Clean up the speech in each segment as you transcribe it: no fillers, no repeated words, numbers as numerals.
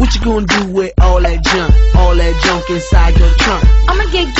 What you gonna do with all that junk inside your trunk? I'ma get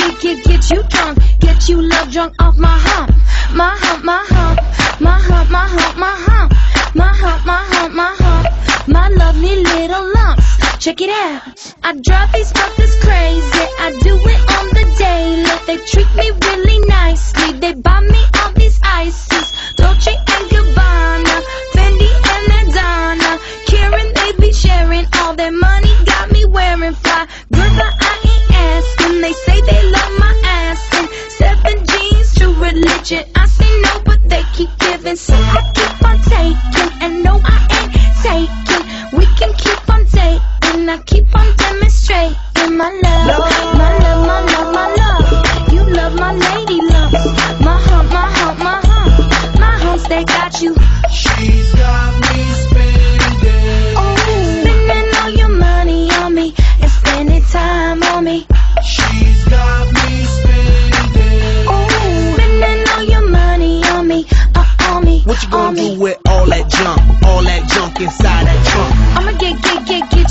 you drunk, get you love drunk off my hump, my hump, my hump, my hump, my hump, my hump, my hump, my hump, my hump, my lovely little lumps. Check it out. I drive these fuckers crazy. I do it on the daily. They treat me really nicely. They buy me all these ices, Dolce and Gabbana, Fendi and Madonna. Karen, they be sharing all their money. Got me wearing fly girls, but I ain't asking. They say they love my ass and 7 jeans, true religion. I say no, but they keep giving, so I keep on taking. And no, I ain't taking. We can keep on dating. I keep on demonstrating my love, my love, my love, my love. You love my lady lumps, my hump, my hump, my hump, my humps. They got you. She's got me spending. Oh, spending all your money on me and spending time on me. She's got me spending. Oh, spending all your money on me, on me. What you gonna do with all that junk inside that trunk? I'ma get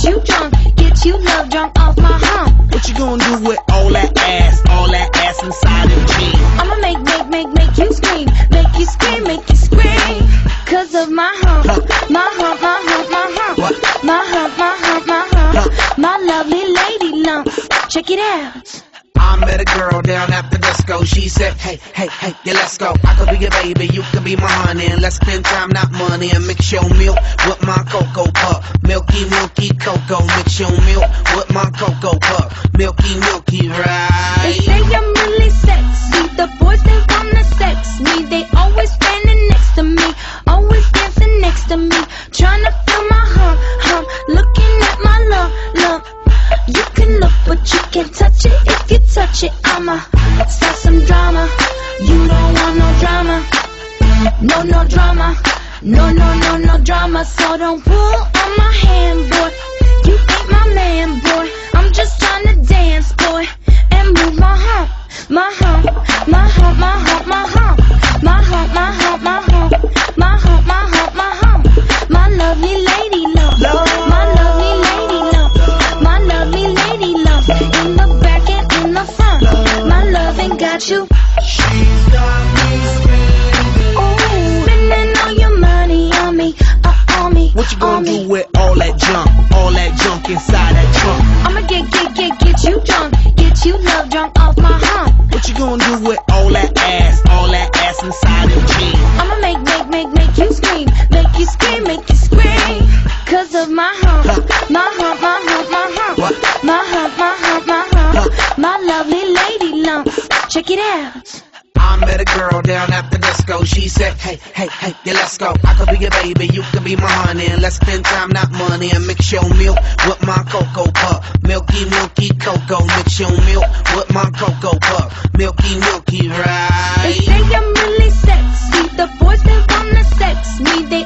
you drunk, get you love drunk off my hump. What you gonna do with all that ass inside them jeans? I'ma make you scream, make you scream, make you scream. Cause of my hump, my hump, my hump, my hump, What? my hump, my hump, my hump, my lovely lady lumps. Check it out. I met a girl down at the disco. She said, hey, yeah, let's go. I could be your baby, you could be my honey, and let's spend time, not money. And mix your milk with my cocoa pup. Milky, milky cocoa. Mix your milk with my cocoa pup. Milky, milky, right? They say I'm really sexy. The boys, they wanna sex me. They always standing next to me, always dancing next to me, trying to feel my hump, looking at my lump. You can look, but you can't touch it. If you touch it, I'ma start some drama. You don't want no drama, no drama, no drama. So don't pull on my hand, boy. You ain't my man, boy. I'm just trying to dance, boy, and move my hump, my hump, my hump, my hump, my hump, my hump, my hump, my hump, my hump, my hump, my hump, my lovely lady love, my lovely lady love, my lovely lady love, in the back and in the front, my love ain't got you. She's got me spending. Oh, spending all your money on me, on me. What you gonna do with all that junk inside that trunk? I'ma get you drunk, get you love drunk off my hump. What you gonna do with all that ass inside them jeans? I'ma make you scream, make you scream, make you scream. Cause of my hump, my hump, my hump, my hump, What? my hump, my hump, my hump, my lovely lady lumps. Check it out. I met a girl down at the disco. She said, hey, yeah, let's go. I could be your baby, you could be my honey, and let's spend time, not money. And mix your milk with my cocoa pup. Milky, milky cocoa. Mix your milk with my cocoa pup. Milky, milky, right? They say I'm really sexy. The boys, they wanna sex me. They